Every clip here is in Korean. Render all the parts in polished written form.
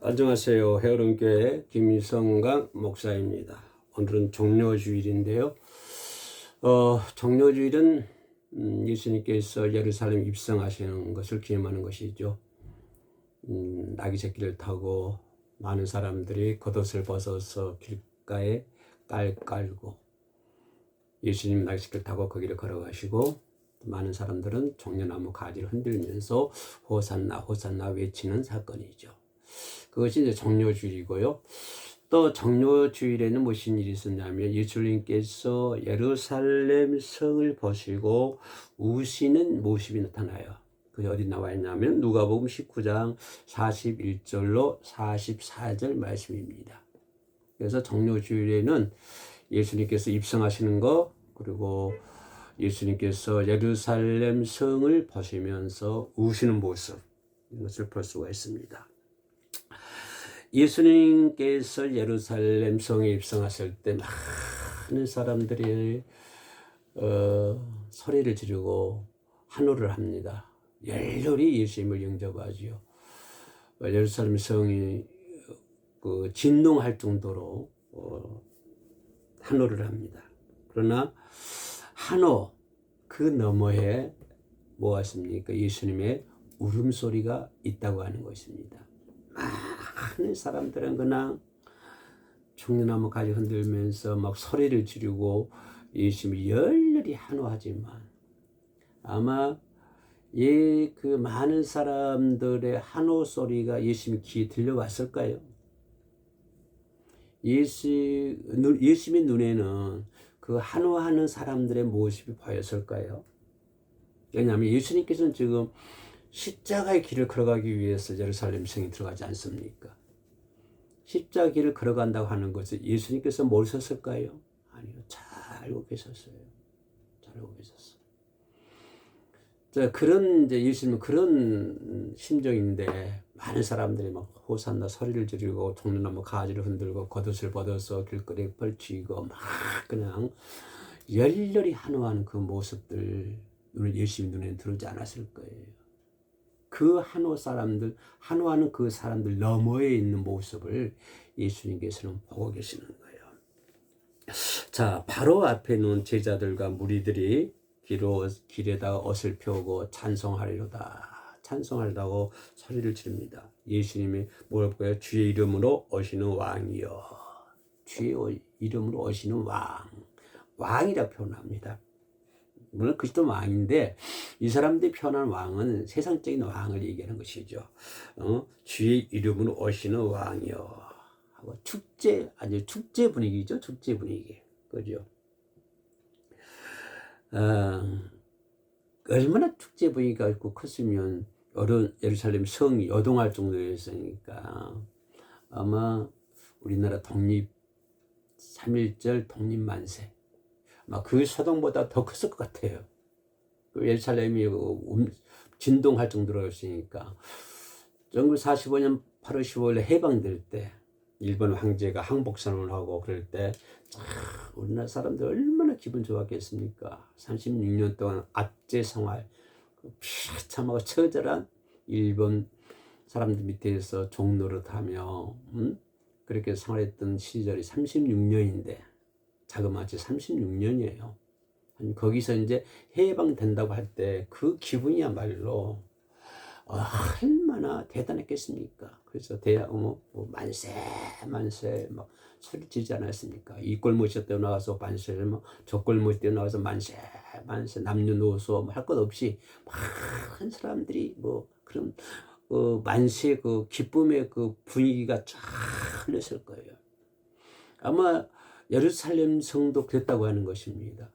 안녕하세요. 헤어론교회 김성강 목사입니다. 오늘은 종료주일인데요. 종료주일은 예수님께서 예루살렘 입성하시는 것을 기념하는 것이죠. 나귀 새끼를 타고 많은 사람들이 겉옷을 벗어서 길가에 깔고 예수님 나귀 새끼를 타고 거기를 걸어가시고 많은 사람들은 종려나무 가지를 흔들면서 호산나 호산나 외치는 사건이죠. 그것이 이제 종료주일이고요. 또 종료주일에는 무슨 일이 있었냐면 예수님께서 예루살렘 성을 보시고 우시는 모습이 나타나요. 그게 어디 나와 있냐면 누가복음 19장 41절로 44절 말씀입니다. 그래서 종료주일에는 예수님께서 입성하시는 거, 그리고 예수님께서 예루살렘 성을 보시면서 우시는 모습, 이것을 볼 수가 있습니다. 예수님께서 예루살렘 성에 입성하실 때 많은 사람들이 소리를 지르고 환호를 합니다. 열렬히 예수님을 영접하지요. 예루살렘 성이 진동할 정도로 환호를 합니다. 그러나 환호 그 너머에 무엇입니까? 예수님의 울음소리가 있다고 하는 것입니다. 많은 사람들은 그냥 종려나무 가지 흔들면서 막 소리를 지르고 예수님이 열렬히 환호하지만 아마 그 많은 사람들의 환호 소리가 예수님 귀에 들려왔을까요? 예수님의 눈에는 그 환호하는 사람들의 모습이 보였을까요? 왜냐하면 예수님께서는 지금 십자가의 길을 걸어가기 위해서 예루살렘 성에 들어가지 않습니까? 십자가 길을 걸어간다고 하는 것은 예수님께서 모르셨을까요? 아니요. 잘 알고 계셨어요. 잘 알고 계셨어요. 이제 예수님은 그런 심정인데 많은 사람들이 막 호산나 소리를 지르고 종려나무 가지를 흔들고 겉옷을 벗어서 길거리에 펼치고 막 그냥 열렬히 환호하는 그 모습들 예수님 눈에 들어오지 않았을 거예요. 그 환호하는 그 사람들 너머에 있는 모습을 예수님께서는 보고 계시는 거예요. 자, 바로 앞에 있는 제자들과 무리들이 길에다가 옷을 펴고 찬송하려고 소리를 지릅니다. 예수님이 뭐랄 거예요? 주의 이름으로 오시는 왕이요. 주의 이름으로 오시는 왕이라고 표현합니다. 물론 그리스도 왕인데 이 사람들이 표현한 왕은 세상적인 왕을 얘기하는 것이죠. 주의 이름으로 오시는 왕이요 하고 아주 축제 분위기죠. 축제 분위기. 그죠? 얼마나 축제 분위기가 있고 컸으면 예루살렘 성이 요동할 정도였으니까 아마 우리나라 독립 3.1절 독립 만세 그 소동보다 더 컸을 것 같아요. 예루살렘이 진동할 정도로였으니까 1945년 8월 15일에 해방될 때 일본 황제가 항복선언을 하고 그럴 때 우리나라 사람들 얼마나 기분 좋았겠습니까? 36년 동안 압제 생활 비참하고 처절한 일본 사람들 밑에서 종노릇하며 그렇게 생활했던 시절이 36년인데 자그마치 36년이에요. 거기서 이제 해방된다고 할 때 그 기분이야말로 얼마나 대단했겠습니까? 그래서 만세 막 소리 지르지 않았습니까? 이 골목에 뛰어나가서 만세, 저 골목에 뛰어나가서 만세 남녀노소 할 것 없이 많은 사람들이 그런 만세 그 기쁨의 그 분위기가 쫙 흘렀을 거예요. 아마 예루살렘 성도 그랬다고 하는 것입니다.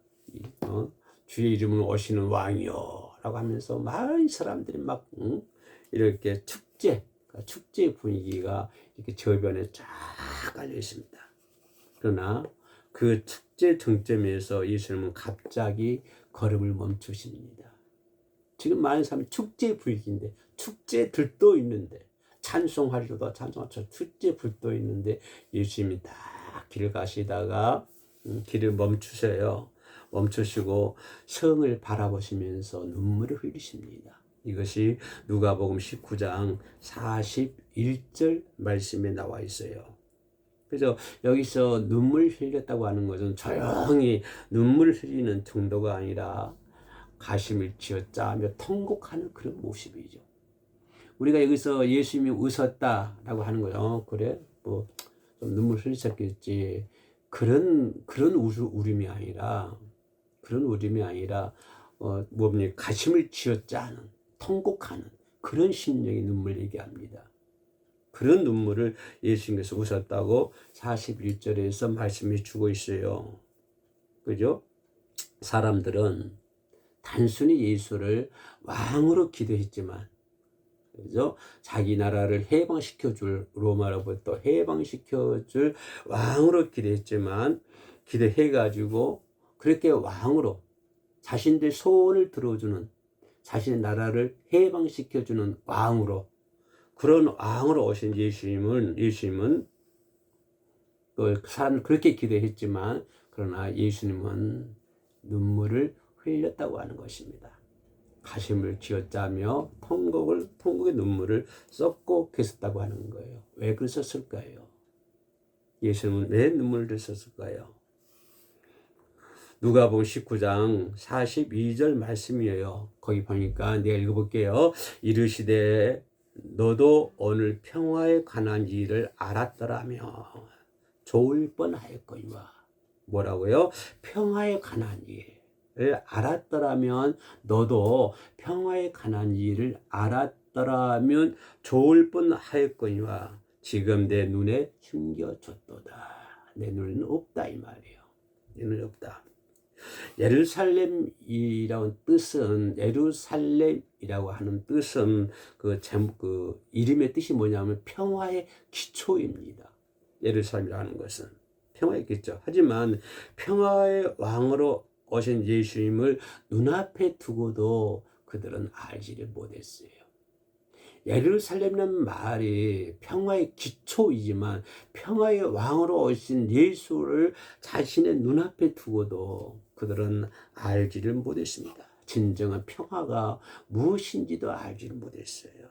주의 이름으로 오시는 왕이요 라고 하면서 많은 사람들이 막 이렇게 축제 분위기가 이렇게 저변에 쫙 깔려 있습니다. 그러나 그 축제 정점에서 예수님은 갑자기 걸음을 멈추십니다. 지금 많은 사람이 축제 분위기인데 축제 들도 있는데 찬송하려다 축제 불도 있는데 예수님이 딱 길을 가시다가 길을 멈추셔요. 멈추시고 성을 바라보시면서 눈물을 흘리십니다. 이것이 누가복음 19장 41절 말씀에 나와 있어요. 그래서 여기서 눈물 흘렸다고 하는 것은 조용히 눈물 흘리는 정도가 아니라 가심을 쥐어짜며 통곡하는 그런 모습이죠. 우리가 여기서 예수님이 웃었다라고 하는 거죠. 그래? 뭐 좀 눈물 흘리셨겠지. 그런 울음이 아니라 뭡니까? 가심을 쥐어짜는 통곡하는 그런 심령의 눈물 얘기합니다. 그런 눈물을 예수님께서 웃었다고 41절에서 말씀해 주고 있어요. 그죠? 사람들은 단순히 예수를 왕으로 기도했지만, 그죠? 자기 나라를 해방시켜줄, 로마로부터 해방시켜줄 왕으로 기도했지만, 기도해가지고 그렇게 왕으로 자신들 소원을 들어주는, 자신의 나라를 해방시켜주는 왕으로, 그런 왕으로 오신 예수님은 그 사람 그렇게 기도했지만, 그러나 예수님은 눈물을 흘렸다고 하는 것입니다. 가심을 쥐어짜며 통곡의 눈물을 쏟고 계셨다고 하는 거예요. 왜 그러셨을까요? 예수님은 왜 눈물을 흘렸을까요? 누가복음 19장 42절 말씀이에요. 거기 보니까 내가 읽어볼게요. 이르시되 너도 오늘 평화에 관한 일을 알았더라면 좋을 뻔하였거니와. 뭐라고요? 평화에 관한 일을 알았더라면, 너도 평화에 관한 일을 알았더라면 좋을 뻔하였거니와 지금 내 눈에 숨겨졌도다. 내 눈에는 없다 이 말이에요. 내 눈에 없다. 예루살렘이라는 뜻은 그 이름의 뜻이 뭐냐면 평화의 기초입니다. 예루살렘이라는 것은 평화의 기초. 하지만 평화의 왕으로 오신 예수님을 눈앞에 두고도 그들은 알지를 못했어요. 예루살렘이라는 말이 평화의 기초이지만 평화의 왕으로 오신 예수를 자신의 눈앞에 두고도 그들은 알지를 못했습니다. 진정한 평화가 무엇인지도 알지를 못했어요.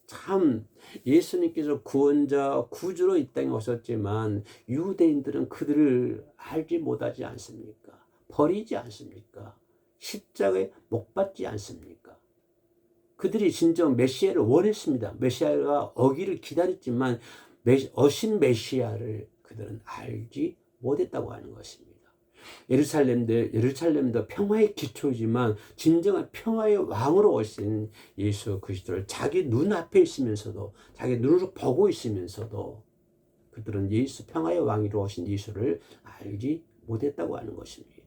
참 예수님께서 구원자, 구주로 이 땅에 오셨지만 유대인들은 그들을 알지 못하지 않습니까? 버리지 않습니까? 십자가에 못 박지 않습니까? 그들이 진정 메시아를 원했습니다. 메시아가 오기를 기다렸지만 오신 메시아를 그들은 알지 못했다고 하는 것입니다. 예루살렘도 평화의 기초이지만 진정한 평화의 왕으로 오신 예수 그리스도를 자기 눈앞에 있으면서도, 자기 눈으로 보고 있으면서도 그들은 평화의 왕으로 오신 예수를 알지 못했다고 하는 것입니다.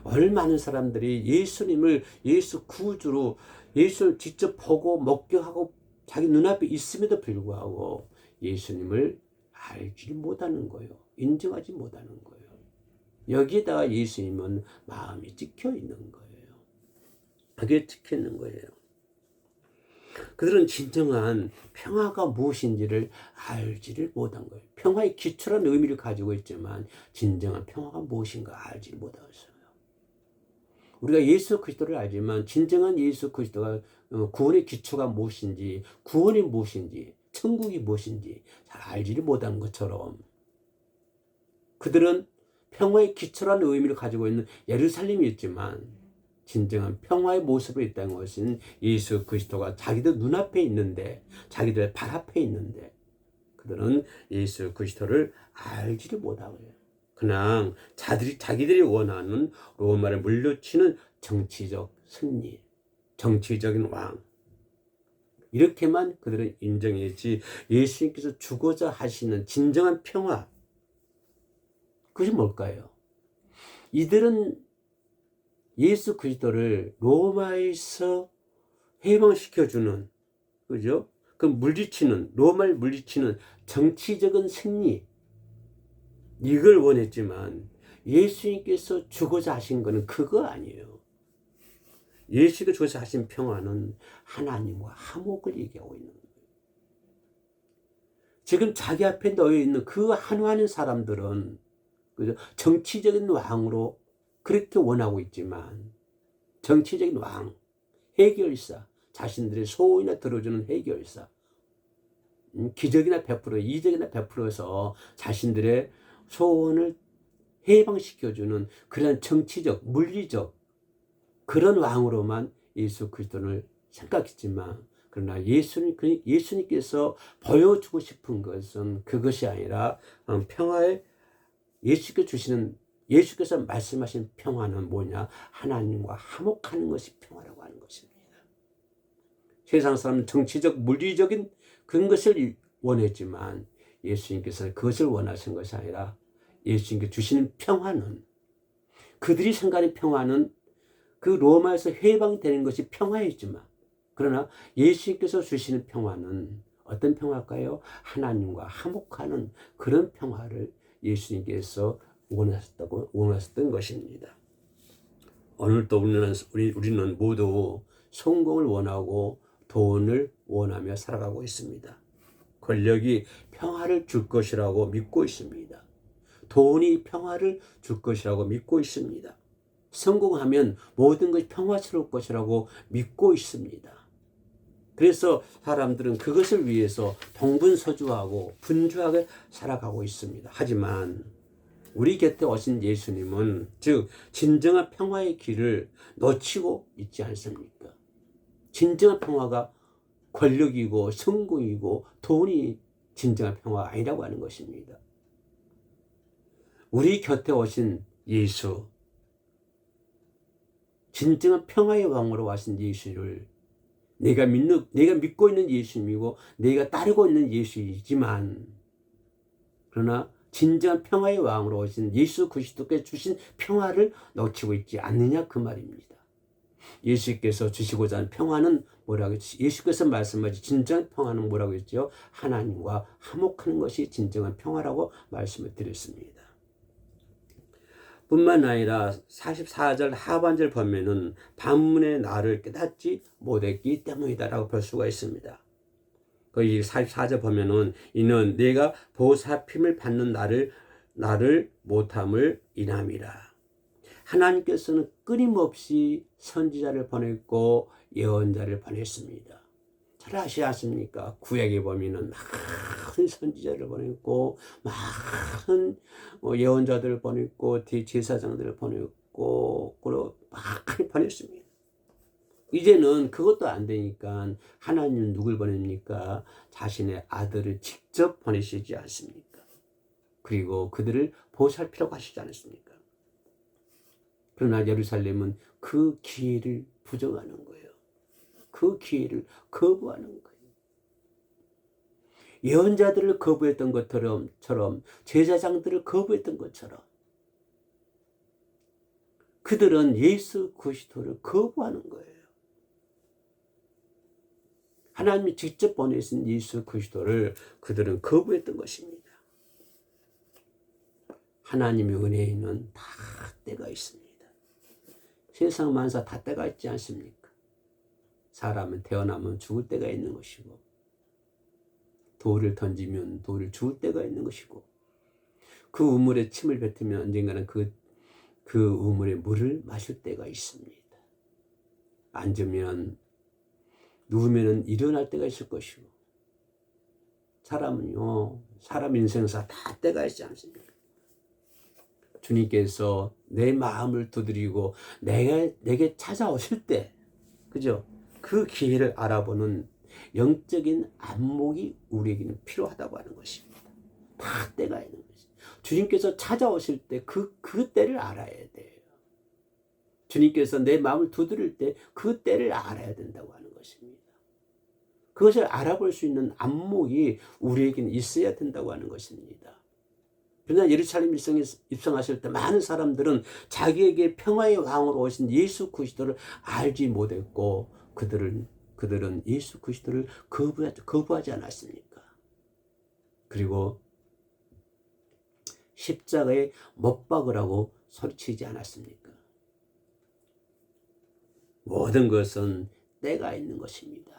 얼마나 사람들이 예수님을 예수 구주로, 예수를 직접 보고 목격하고 자기 눈앞에 있음에도 불구하고 예수님을 알지 못하는 거예요. 인정하지 못하는 거예요. 여기에다가 예수님은 마음이 찍혀 있는 거예요. 그게 찍혀 있는 거예요. 그들은 진정한 평화가 무엇인지를 알지를 못한 거예요. 평화의 기초라는 의미를 가지고 있지만 진정한 평화가 무엇인가 알지를 못했어요. 우리가 예수 그리스도를 알지만 진정한 예수 그리스도가 구원의 기초가 무엇인지, 구원이 무엇인지, 천국이 무엇인지 잘 알지를 못한 것처럼 그들은 평화의 기초라는 의미를 가지고 있는 예루살렘이었지만 진정한 평화의 모습으로 있다는 것은 예수 그리스도가 자기들 눈앞에 있는데, 자기들 발 앞에 있는데 그들은 예수 그리스도를 알지를 못하고요. 그냥 자기들이 원하는 로마를 물리치는 정치적 승리, 정치적인 왕, 이렇게만 그들은 인정했지 예수님께서 주고자 하시는 진정한 평화, 그것이 뭘까요? 이들은 예수 그리스도를 로마에서 해방시켜주는, 그죠? 로마를 물리치는 정치적인 승리, 이걸 원했지만 예수님께서 주고자 하신 것은 그거 아니에요. 예수가 주고자 하신 평화는 하나님과 화목을 얘기하고 있는 거예요. 지금 자기 앞에 놓여 있는 그 한화하는 사람들은, 그죠? 정치적인 왕으로 그렇게 원하고 있지만, 정치적인 왕, 해결사, 자신들의 소원이나 들어주는 해결사, 기적이나 베풀어, 이적이나 베풀어서 자신들의 소원을 해방시켜주는 그런 정치적, 물리적 그런 왕으로만 예수 그리스도를 생각했지만, 그러나 예수님께서 보여주고 싶은 것은 그것이 아니라 평화의 예수께서 말씀하신 평화는 뭐냐? 하나님과 화목하는 것이 평화라고 하는 것입니다. 세상 사람은 정치적, 물리적인 그런 것을 원했지만 예수님께서는 그것을 원하신 것이 아니라 예수님께 주시는 평화는, 그들이 생각하는 평화는 그 로마에서 해방되는 것이 평화였지만, 그러나 예수님께서 주시는 평화는 어떤 평화일까요? 하나님과 화목하는 그런 평화를 예수님께서 원하셨던 것입니다. 오늘도 우리는 모두 성공을 원하고 돈을 원하며 살아가고 있습니다. 권력이 평화를 줄 것이라고 믿고 있습니다. 돈이 평화를 줄 것이라고 믿고 있습니다. 성공하면 모든 것이 평화스러울 것이라고 믿고 있습니다. 그래서 사람들은 그것을 위해서 동분서주하고 분주하게 살아가고 있습니다. 하지만 우리 곁에 오신 예수님은, 즉 진정한 평화의 길을 놓치고 있지 않습니까? 진정한 평화가 권력이고 성공이고 돈이 진정한 평화가 아니라고 하는 것입니다. 우리 곁에 오신 예수, 진정한 평화의 왕으로 와신 예수를 내가 믿고 있는 예수님이고 내가 따르고 있는 예수이지만, 그러나 진정한 평화의 왕으로 오신 예수 그리스도께 주신 평화를 놓치고 있지 않느냐 그 말입니다. 예수께서 주시고자 하는 평화는 뭐라고 했지? 예수께서 말씀하신 진정한 평화는 뭐라고 했죠? 하나님과 화목하는 것이 진정한 평화라고 말씀을 드렸습니다. 뿐만 아니라 44절 하반절 보면은 반문의 나를 깨닫지 못했기 때문이다라고 볼 수가 있습니다. 거기 44절 보면은 이는 내가 보살핌을 받는 나를 못함을 인함이라. 하나님께서는 끊임없이 선지자를 보냈고 예언자를 보냈습니다. 잘 아시지 않습니까? 구약에 보면은 많은 선지자를 보냈고 많은 예언자들을 보냈고 제사장들을 보냈고 그리고 많이 보냈습니다. 이제는 그것도 안 되니까 하나님은 누굴 보냅니까? 자신의 아들을 직접 보내시지 않습니까? 그리고 그들을 보살피라고 하시지 않습니까? 그러나 예루살렘은 그 기회를 부정하는 거예요. 그 기회를 거부하는 거예요. 예언자들을 거부했던 것처럼, 제사장들을 거부했던 것처럼 그들은 예수 그리스도를 거부하는 거예요. 하나님이 직접 보내신 예수 그리스도를 그들은 거부했던 것입니다. 하나님의 은혜에는 다 때가 있습니다. 세상 만사 다 때가 있지 않습니까? 사람은 태어나면 죽을 때가 있는 것이고, 돌을 던지면 돌을 죽을 때가 있는 것이고, 그 우물에 침을 뱉으면 언젠가는 그 우물에 물을 마실 때가 있습니다. 누우면 일어날 때가 있을 것이고, 사람 인생사 다 때가 있지 않습니까? 주님께서 내 마음을 두드리고 내게 찾아오실 때, 그죠? 그 기회를 알아보는 영적인 안목이 우리에게는 필요하다고 하는 것입니다. 다 때가 있는 것입니다. 주님께서 찾아오실 때 그 때를 알아야 돼요. 주님께서 내 마음을 두드릴 때 그 때를 알아야 된다고 하는 것입니다. 그것을 알아볼 수 있는 안목이 우리에게는 있어야 된다고 하는 것입니다. 그러나 예루살렘 입성하실 때 많은 사람들은 자기에게 평화의 왕으로 오신 예수 그리스도를 알지 못했고 그들은 예수 그리스도를 거부하지 않았습니까? 그리고 십자가에 못 박으라고 소리치지 않았습니까? 모든 것은 때가 있는 것입니다.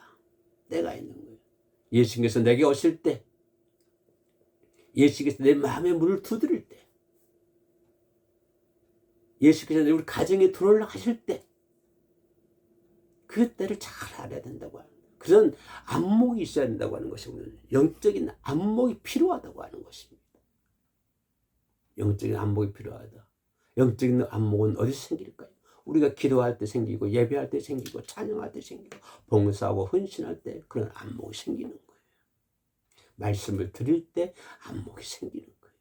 때가 있는 거예요. 예수님께서 내게 오실 때, 예수께서 내 마음의 문을 두드릴 때, 예수께서 우리 가정에 들어오려고 하실 때, 그 때를 잘 알아야 된다고 하는 거예요. 그런 안목이 있어야 된다고 하는 것이고요. 영적인 안목이 필요하다고 하는 것입니다. 영적인 안목이 필요하다. 영적인 안목은 어디서 생길까요? 우리가 기도할 때 생기고, 예배할 때 생기고, 찬양할 때 생기고, 봉사하고 헌신할 때 그런 안목이 생기는 거예요. 말씀을 드릴 때 안목이 생기는 거예요.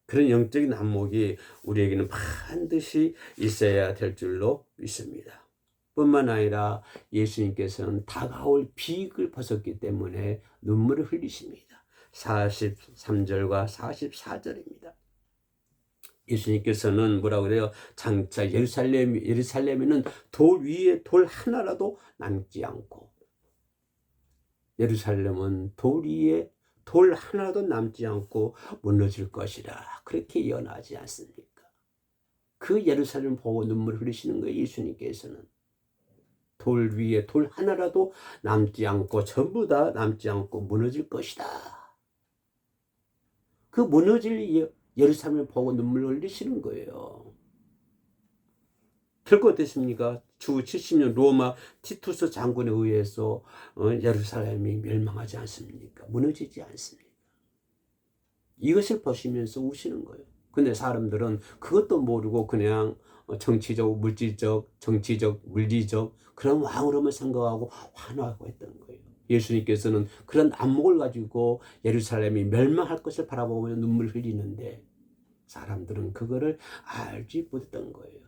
그런 영적인 안목이 우리에게는 반드시 있어야 될 줄로 믿습니다. 뿐만 아니라 예수님께서는 다가올 비극을 벗었기 때문에 눈물을 흘리십니다. 43절과 44절입니다. 예수님께서는 뭐라고 그래요? 장차 예루살렘에는 돌 위에 돌 하나라도 남지 않고, 예루살렘은 돌 위에 돌 하나도 남지 않고 무너질 것이라 그렇게 예언하지 않습니까? 그 예루살렘 보고 눈물 흘리시는 거예요. 예수님께서는 돌 위에 돌 하나라도 남지 않고 전부 다 남지 않고 무너질 것이다. 그 무너질 예루살렘을 보고 눈물 흘리시는 거예요. 결국 어땠습니까? 주 70년 로마 티투스 장군에 의해서 예루살렘이 멸망하지 않습니까? 무너지지 않습니까? 이것을 보시면서 우시는 거예요. 근데 사람들은 그것도 모르고 그냥 정치적, 물질적, 정치적, 물리적 그런 왕으로만 생각하고 환호하고 했던 거예요. 예수님께서는 그런 안목을 가지고 예루살렘이 멸망할 것을 바라보며 눈물 흘리는데 사람들은 그거를 알지 못했던 거예요.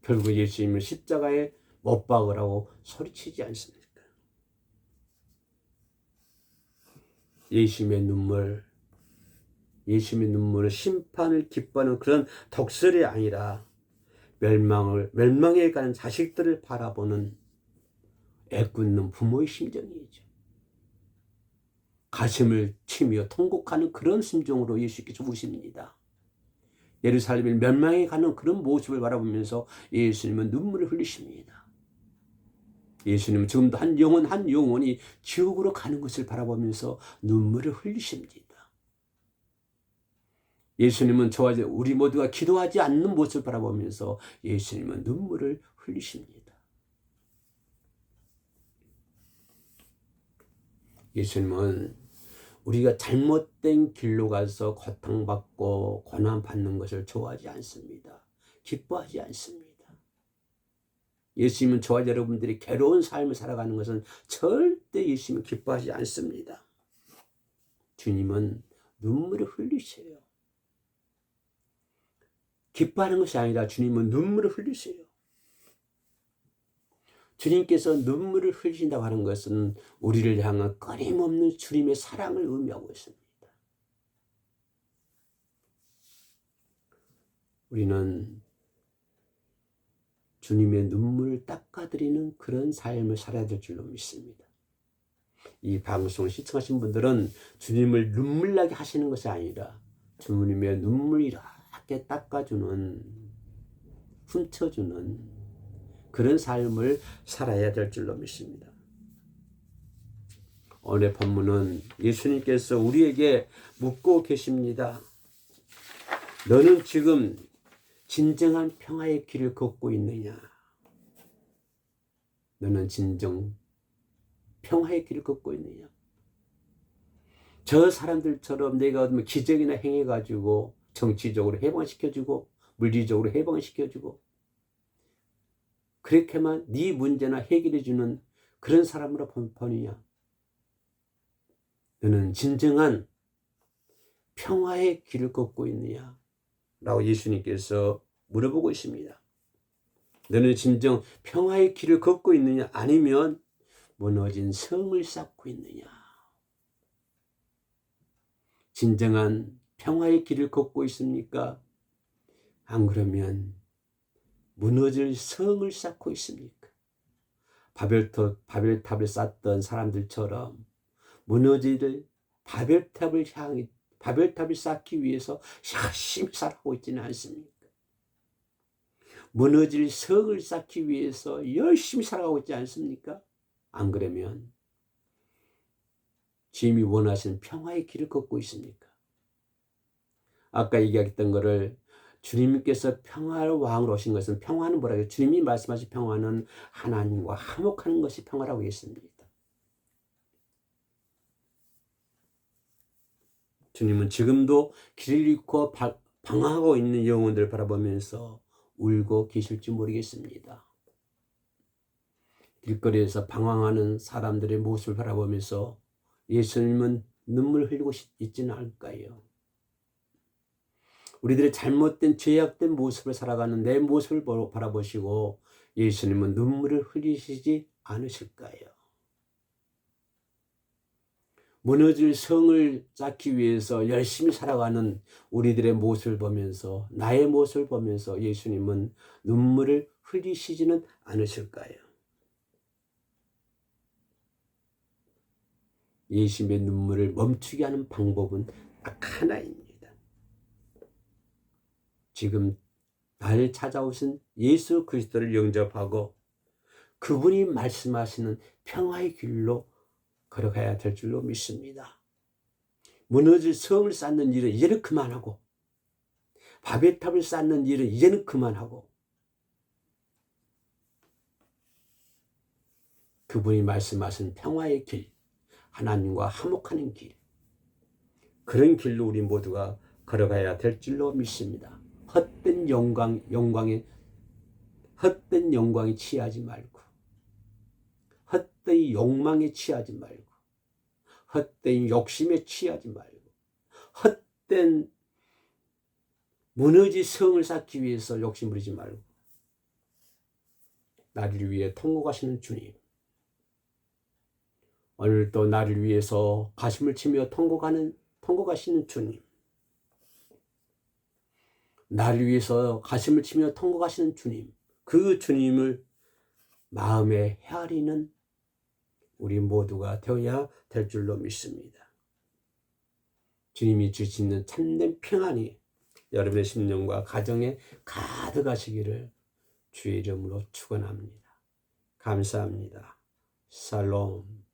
결국 예수님을 십자가에 못 박으라고 소리치지 않습니까? 예수님의 눈물은 심판을 기뻐하는 그런 덕설이 아니라 멸망에 가는 자식들을 바라보는 애꿎는 부모의 심정이죠. 가슴을 치며 통곡하는 그런 심정으로 예수께서 우십니다. 예루살렘이 멸망해 가는 그런 모습을 바라보면서 예수님은 눈물을 흘리십니다. 예수님은 지금도 한 영혼이 지옥으로 가는 것을 바라보면서 눈물을 흘리십니다. 예수님은 우리 모두가 기도하지 않는 모습을 바라보면서 예수님은 눈물을 흘리십니다. 예수님은 우리가 잘못된 길로 가서 고통받고 고난받는 것을 좋아하지 않습니다. 기뻐하지 않습니다. 예수님은 저와 여러분들이 괴로운 삶을 살아가는 것은 절대 예수님은 기뻐하지 않습니다. 주님은 눈물을 흘리세요. 기뻐하는 것이 아니라 주님은 눈물을 흘리세요. 주님께서 눈물을 흘리신다고 하는 것은 우리를 향한 끊임없는 주님의 사랑을 의미하고 있습니다. 우리는 주님의 눈물을 닦아드리는 그런 삶을 살아야 될 줄로 믿습니다. 이 방송을 시청하신 분들은 주님을 눈물나게 하시는 것이 아니라 주님의 눈물이 이렇게 닦아주는, 훔쳐주는 그런 삶을 살아야 될 줄로 믿습니다. 오늘 본문은 예수님께서 우리에게 묻고 계십니다. 너는 지금 진정한 평화의 길을 걷고 있느냐? 너는 진정 평화의 길을 걷고 있느냐? 저 사람들처럼 내가 기적이나 행해가지고 정치적으로 해방시켜주고 물리적으로 해방시켜주고 그렇게만 네 문제나 해결해주는 그런 사람으로 보느냐? 너는 진정한 평화의 길을 걷고 있느냐? 라고 예수님께서 물어보고 있습니다. 너는 진정 평화의 길을 걷고 있느냐? 아니면 무너진 성을 쌓고 있느냐? 진정한 평화의 길을 걷고 있습니까? 안 그러면 무너질 성을 쌓고 있습니까? 바벨탑을 쌓던 사람들처럼 무너질 바벨탑을 쌓기 위해서 열심히 살아가고 있지는 않습니까? 무너질 성을 쌓기 위해서 열심히 살아가고 있지 않습니까? 안 그러면 주님이 원하시는 평화의 길을 걷고 있습니까? 아까 얘기했던 거를 주님께서 평화의 왕으로 오신 것은, 평화는 뭐라고 해요? 주님이 말씀하신 평화는 하나님과 화목하는 것이 평화라고 했습니다. 주님은 지금도 길을 잃고 방황하고 있는 영혼들을 바라보면서 울고 계실지 모르겠습니다. 길거리에서 방황하는 사람들의 모습을 바라보면서 예수님은 눈물 흘리고 있지는 않을까요? 우리들의 잘못된 죄악된 모습을 살아가는 내 모습을 바라보시고 예수님은 눈물을 흘리시지 않으실까요? 무너질 성을 쌓기 위해서 열심히 살아가는 우리들의 모습을 보면서, 나의 모습을 보면서 예수님은 눈물을 흘리시지는 않으실까요? 예수님의 눈물을 멈추게 하는 방법은 딱 하나입니다. 지금 나를 찾아오신 예수 그리스도를 영접하고 그분이 말씀하시는 평화의 길로 걸어가야 될 줄로 믿습니다. 무너질 성을 쌓는 일은 이제는 그만하고, 바벨 탑을 쌓는 일은 이제는 그만하고, 그분이 말씀하신 평화의 길, 하나님과 화목하는 길, 그런 길로 우리 모두가 걸어가야 될 줄로 믿습니다. 헛된 영광에 취하지 말고, 헛된 욕망에 취하지 말고, 헛된 욕심에 취하지 말고, 헛된 무너진 성을 쌓기 위해서 욕심 부리지 말고, 나를 위해 통곡하시는 주님, 오늘도 나를 위해서 가슴을 치며 통곡하시는 주님, 나를 위해서 가슴을 치며 통곡하시는 주님, 그 주님을 마음에 헤아리는 우리 모두가 되어야 될 줄로 믿습니다. 주님이 주시는 참된 평안이 여러분의 심령과 가정에 가득하시기를 주의 이름으로 축원합니다. 감사합니다. 살롬.